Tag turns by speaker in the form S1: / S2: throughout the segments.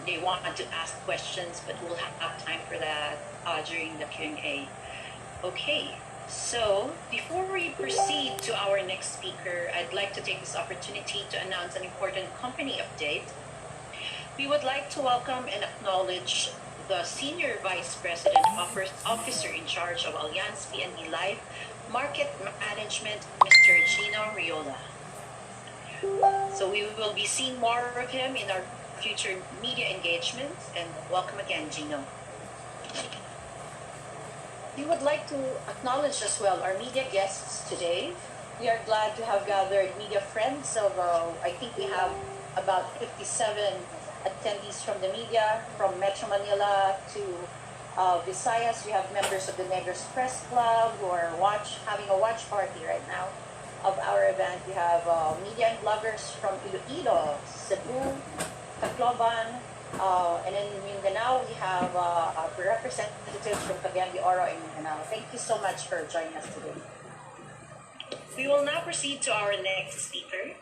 S1: they want to ask questions, but we'll have time for that during the Q&A. Okay, so before we proceed to our next speaker, I'd like to take this opportunity to announce an important company update. We would like to welcome and acknowledge the Senior Vice President Officer in charge of Allianz PNB Life Market Management, Mr. Gino Riola. So we will be seeing more of him in our future media engagements, and welcome again, Gino. We would like to acknowledge as well our media guests today. We are glad to have gathered media friends of, I think we have about 57 attendees from the media, from Metro Manila to Visayas. We have members of the Negros Press Club who are having a watch party right now of our event. We have media and bloggers from Iloilo, Cebu, Tacloban, and in Mindanao, we have representatives from Cagayan de Oro in Mindanao. Thank you so much for joining us today. We will now proceed to our next speaker.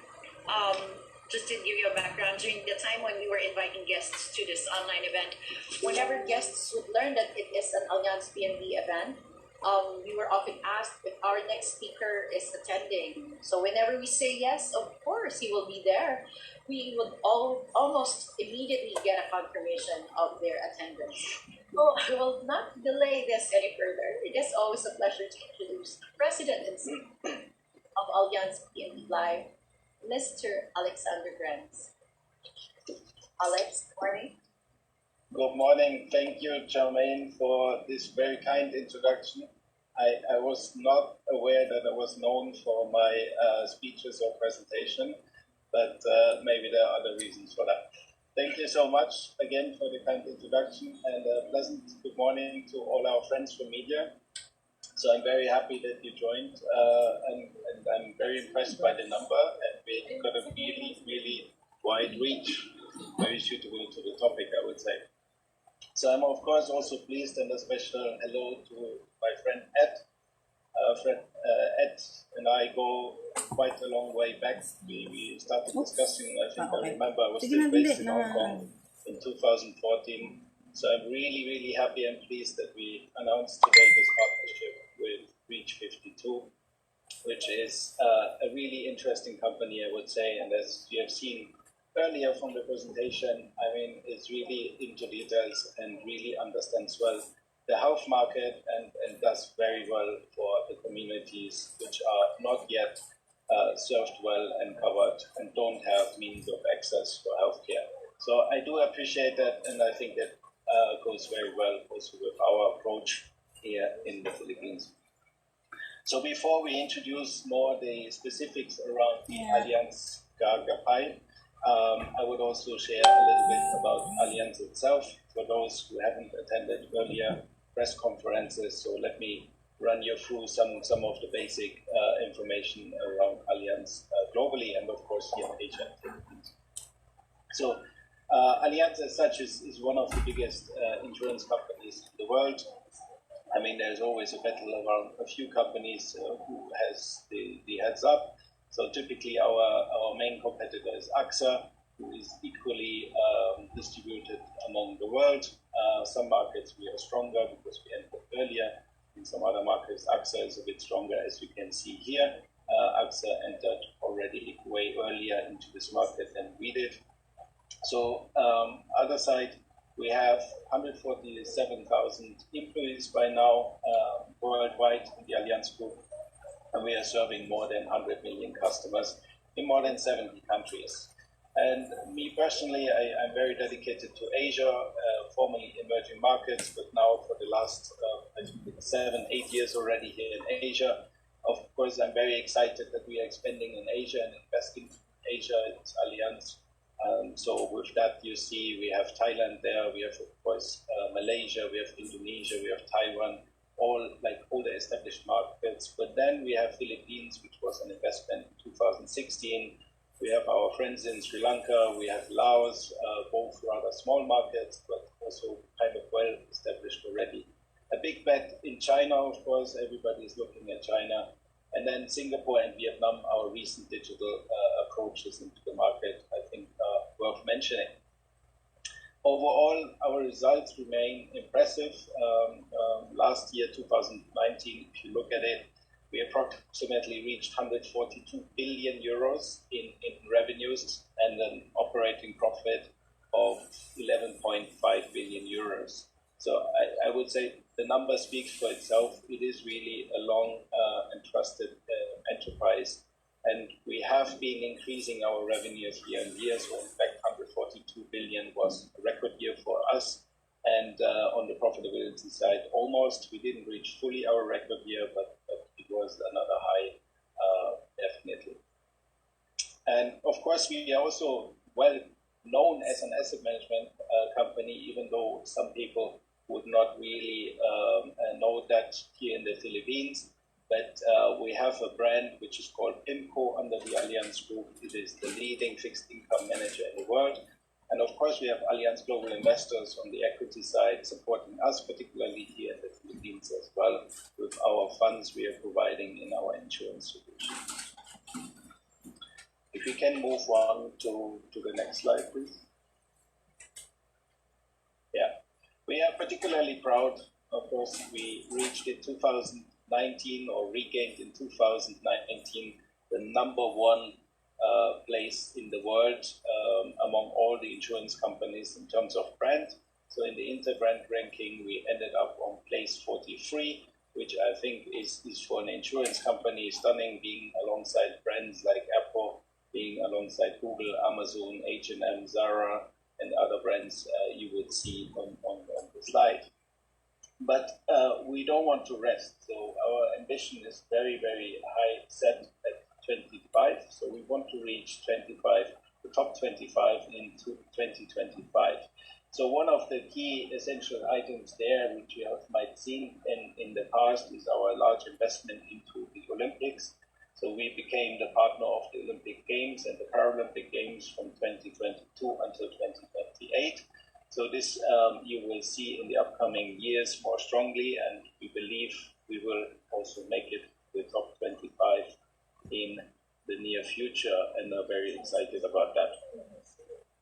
S1: Just to give you a background, during the time when we were inviting guests to this online event, whenever guests would learn that it is an Allianz PNB event, we were often asked if our next speaker is attending. So whenever we say yes, of course he will be there, we would almost immediately get a confirmation of their attendance. So I will not delay this any further. It is always a pleasure to introduce the President and CEO of Allianz PNB Live, Mr. Alexander Grants. Alex, good morning.
S2: Good morning. Thank you, Charmaine, for this very kind introduction. I was not aware that I was known for my speeches or presentation, but maybe there are other reasons for that. Thank you so much again for the kind introduction, and a pleasant good morning to all our friends from media. So I'm very happy that you joined, and I'm very impressed by the number, and we've got a really wide reach, very suitable to the topic, I would say. So I'm of course also pleased, and a special hello to my friend Ed. Ed and I go quite a long way back. We started discussing, I think I remember I was still based in Hong Kong in 2014. So I'm really happy and pleased that we announced today this partnership with Reach 52, which is a really interesting company, I would say. And as you have seen earlier from the presentation, I mean, it's really into details and really understands well the health market and does very well for the communities which are not yet served well and covered and don't have means of access for healthcare. So I do appreciate that, and I think that goes very well also with our approach here in the Philippines. So before we introduce more the specifics around the Allianz Gagapay, I would also share a little bit about Allianz itself for those who haven't attended earlier press conferences. So let me run you through some of the basic information around Allianz globally and of course here in Asia and Philippines. So Allianz as such is one of the biggest insurance companies in the world. I mean, there's always a battle around a few companies who has the heads up. So typically our main competitor is AXA, who is equally distributed among the world. Some markets we are stronger because we entered earlier. In some other markets, AXA is a bit stronger, as you can see here. AXA entered already way earlier into this market than we did. So other side, we have 147,000 employees by now worldwide in the Allianz Group, and we are serving more than 100 million customers in more than 70 countries. And me personally, I'm very dedicated to Asia, formerly emerging markets, but now for the last 7-8 years already here in Asia. Of course, I'm very excited that we are expanding in Asia and investing in Asia. It's Allianz. So with that, you see, we have Thailand there, we have, of course, Malaysia, we have Indonesia, we have Taiwan, all the established markets. But then we have Philippines, which was an investment in 2016. We have our friends in Sri Lanka, we have Laos, both rather small markets, but also kind of well established already. A big bet in China, of course, everybody is looking at China. And then Singapore and Vietnam, our recent digital approaches into the market, I think are worth mentioning. Overall, our results remain impressive. Last year, 2019, if you look at it, we approximately reached 142 billion euros in revenues and an operating profit of 11.5 billion euros. So I would say the number speaks for itself. It is really a long and trusted enterprise. And we have been increasing our revenues year on year. So in fact, 142 billion was a record year for us. And on the profitability side, almost, we didn't reach fully our record year, but it was another high, definitely. And of course, we are also well known as an asset management company, even though some people would not really know that here in the Philippines. But we have a brand which is called PIMCO under the Allianz Group. It is the leading fixed income manager in the world. And of course, we have Allianz Global Investors on the equity side supporting us, particularly here in the Philippines as well, with our funds we are providing in our insurance solutions. If we can move on to the next slide, please. Yeah, we are particularly proud. Of course, we reached in 2019 or regained in 2019 the #1 place in the world among all the insurance companies in terms of brand. So in the Interbrand ranking, we ended up on place 43, which I think is for an insurance company stunning, being alongside brands like Apple, being alongside Google, Amazon, H&M, Zara, and other brands you would see on the slide. But we don't want to rest. So our ambition is very, very high, set at 25. So we want to reach 25, the top 25 in 2025. So one of the key essential items there, which you might seen in the past, is our large investment into the Olympics. So we became the partner of the Olympic Games and the Paralympic Games from 2022 until 2028. So this you will see in the upcoming years more strongly, and we believe we will also make it the top 25 in the near future, and are very excited about that.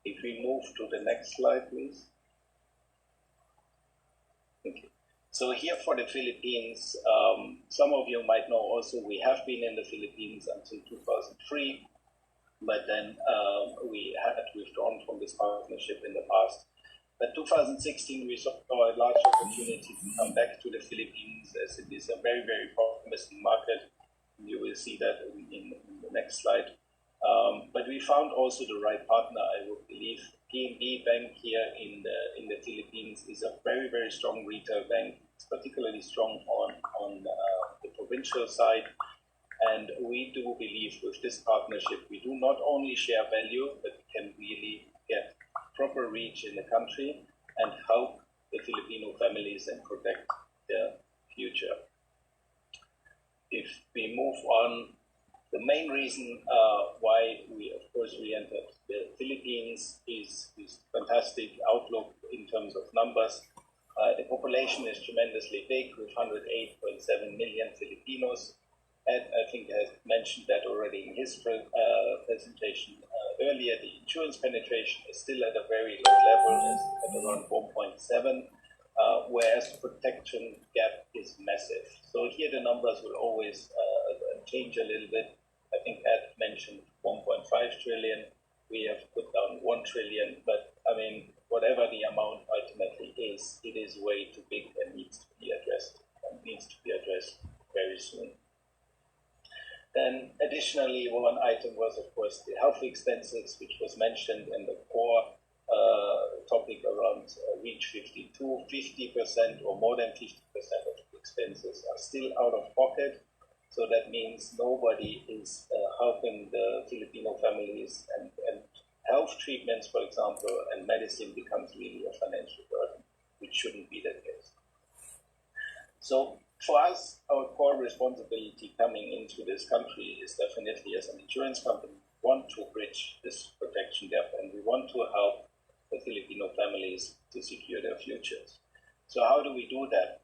S2: If we move to the next slide, please. Okay. So here for the Philippines, some of you might know also we have been in the Philippines until 2003, but then we had withdrawn from this partnership in the past. But 2016, we saw a large opportunity to come back to the Philippines, as it is a very, very promising market. You will see that in the next slide. But we found also the right partner, I would believe. PNB Bank here in the Philippines is a very, very strong retail bank. It's particularly strong on the provincial side. And we do believe with this partnership, we do not only share value, but we can really get proper reach in the country and help the Filipino families and protect their future. If we move on, the main reason why we, of course, re-entered the Philippines is fantastic outlook in terms of numbers. The population is tremendously big, with 108.7 million Filipinos. Ed, I think, has mentioned that already in his presentation earlier. The insurance penetration is still at a very low level, at around 4.7, whereas the protection gap is massive. So here the numbers will always change a little bit. I think Ed mentioned 1.5 trillion. We have put down 1 trillion, but I mean, whatever the amount ultimately is, it is way too big and needs to be addressed, very soon. Then additionally, one item was, of course, the health expenses, which was mentioned in the core topic around REACH 52. 50% or more than 50% of the expenses are still out of pocket. So that means nobody is helping the Filipino families, and health treatments, for example, and medicine becomes really a financial burden, which shouldn't be the case. So for us, our core responsibility coming into this country is definitely, as an insurance company, we want to bridge this protection gap, and we want to help the Filipino families to secure their futures. So how do we do that?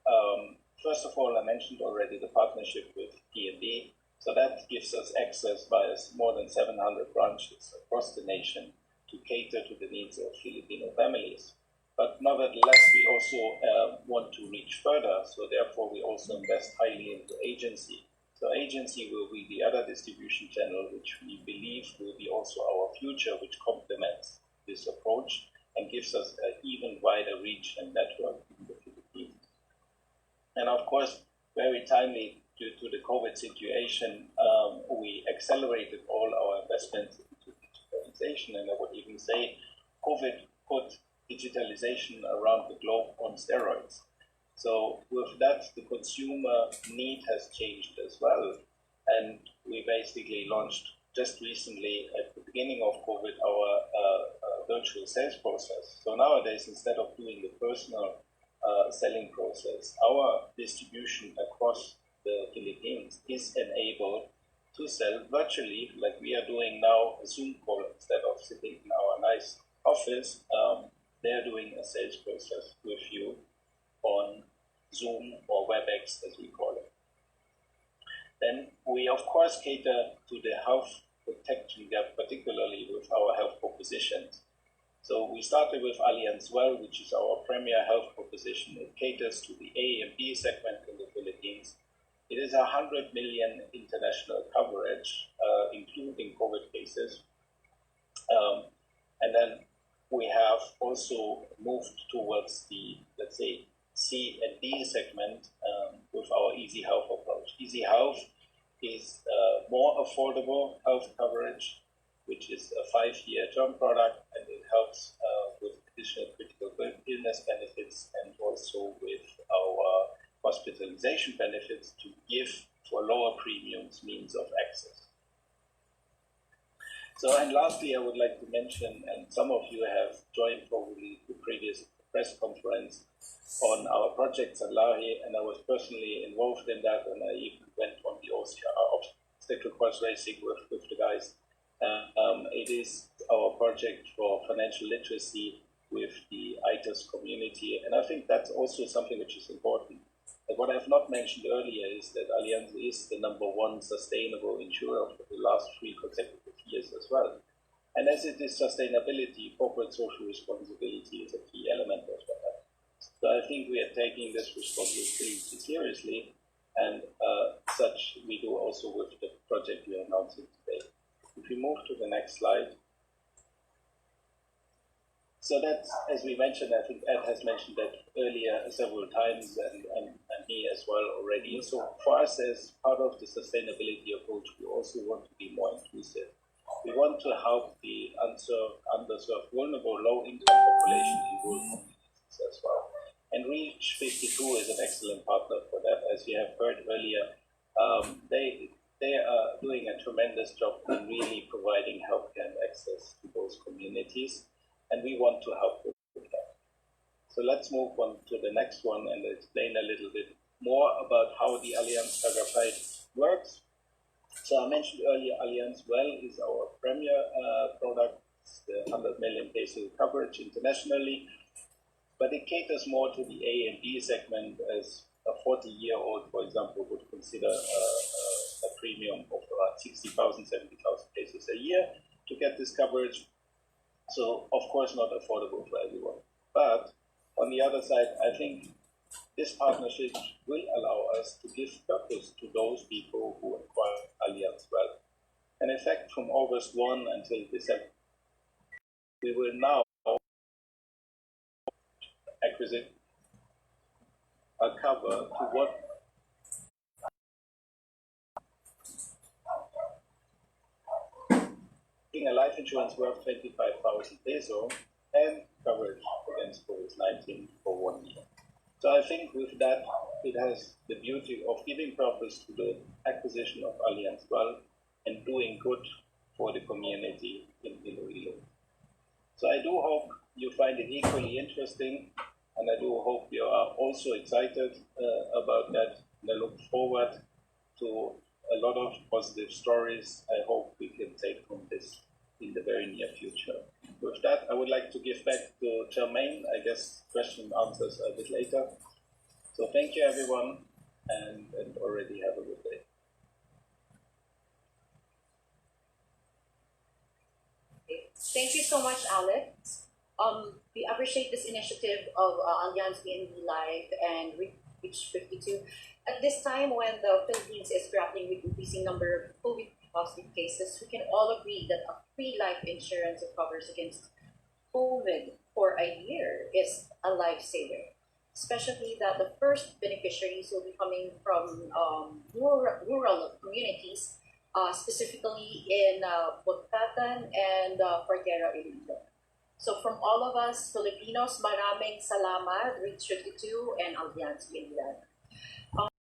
S2: First of all, I mentioned already the partnership with PNB. So that gives us access via more than 700 branches across the nation to cater to the needs of Filipino families. But nevertheless, we also want to reach further. So therefore, we also invest highly into agency. So agency will be the other distribution channel, which we believe will be also our future, which complements this approach and gives us an even wider reach and network in the Philippines. And of course, very timely due to the COVID situation, we accelerated all our investments into digitalization. And I would even say COVID put digitalization around the globe on steroids. So with that, the consumer need has changed as well. And we basically launched just recently at the beginning of COVID our virtual sales process. So nowadays, instead of doing the personal selling process, our distribution across the Philippines is enabled to sell virtually, like we are doing now a Zoom call instead of sitting in our nice office. They're doing a sales process with you on Zoom or WebEx, as we call it. Then we, of course, cater to the health protection gap, particularly with our health propositions. So we started with Allianz Well, which is our premier health proposition. It caters to the A and B segment in the Philippines. It is 100 million international coverage, including COVID cases. And then we have also moved towards the, let's say, C and D segment with our Easy Health approach. Easy Health is more affordable health coverage, which is a 5-year term product, and it helps with additional critical illness benefits and also with our hospitalization benefits to give for lower premiums means of access. So, and lastly, I would like to mention, and some of you have joined probably the previous press conference on our project Salahi, and I was personally involved in that, and I even went on the OCR obstacle course racing with the guys. It is our project for financial literacy with the ITIS community, and I think that's also something which is important. But what I've not mentioned earlier is that Allianz is the #1 sustainable insurer for the last 3 consecutive years as well. And as it is sustainability, corporate social responsibility is a key element of that. So I think we are taking this responsibility seriously, and such we do also with the project we are announcing today. If we move to the next slide. So that's, as we mentioned, I think Ed has mentioned that earlier several times, and me as well already. So for us, as part of the sustainability approach, we also want to be more inclusive. We want to help the underserved, vulnerable, low-income population in rural communities as well. And Reach 52 is an excellent partner for that. As you have heard earlier, they are doing a tremendous job in really providing healthcare and access to those communities, and we want to help with that. So let's move on to the next one and explain a little bit more about how the Allianz Tagapay works. So I mentioned earlier, Allianz Well is our premier product. It's the 100 million peso coverage internationally, but it caters more to the A and B segment, as a 40-year-old, for example, would consider a premium of about 60,000, 70,000 pesos a year to get this coverage. So, of course, not affordable for everyone. But on the other side, I think this partnership will allow us to give purpose to those people who acquire Allianz Well. And in fact, from August 1 until December, we will now acquisition a cover to what a life insurance worth 25,000 peso and coverage against COVID-19 for 1 year. So I think with that, it has the beauty of giving purpose to the acquisition of Allianz Well and doing good for the community in Iloilo. So I do hope you find it equally interesting, and I do hope you are also excited about that. And I look forward to a lot of positive stories I hope we can take from this in the very near future. With that, I would like to give back to Jermaine. I guess question and answers a bit later. So thank you, everyone, and already have a good day.
S1: Thank you so much, Alex. We appreciate this initiative of Allianz PNB Life and Reach 52. At this time, when the Philippines is grappling with increasing number of COVID positive cases, we can all agree that a free life insurance that covers against COVID for a year is a lifesaver. Especially that the first beneficiaries will be coming from rural communities, specifically in Bogtatan and Cordero, Iloilo. So from all of us Filipinos, maraming salamat, Reach 52 and Allianz Pinila.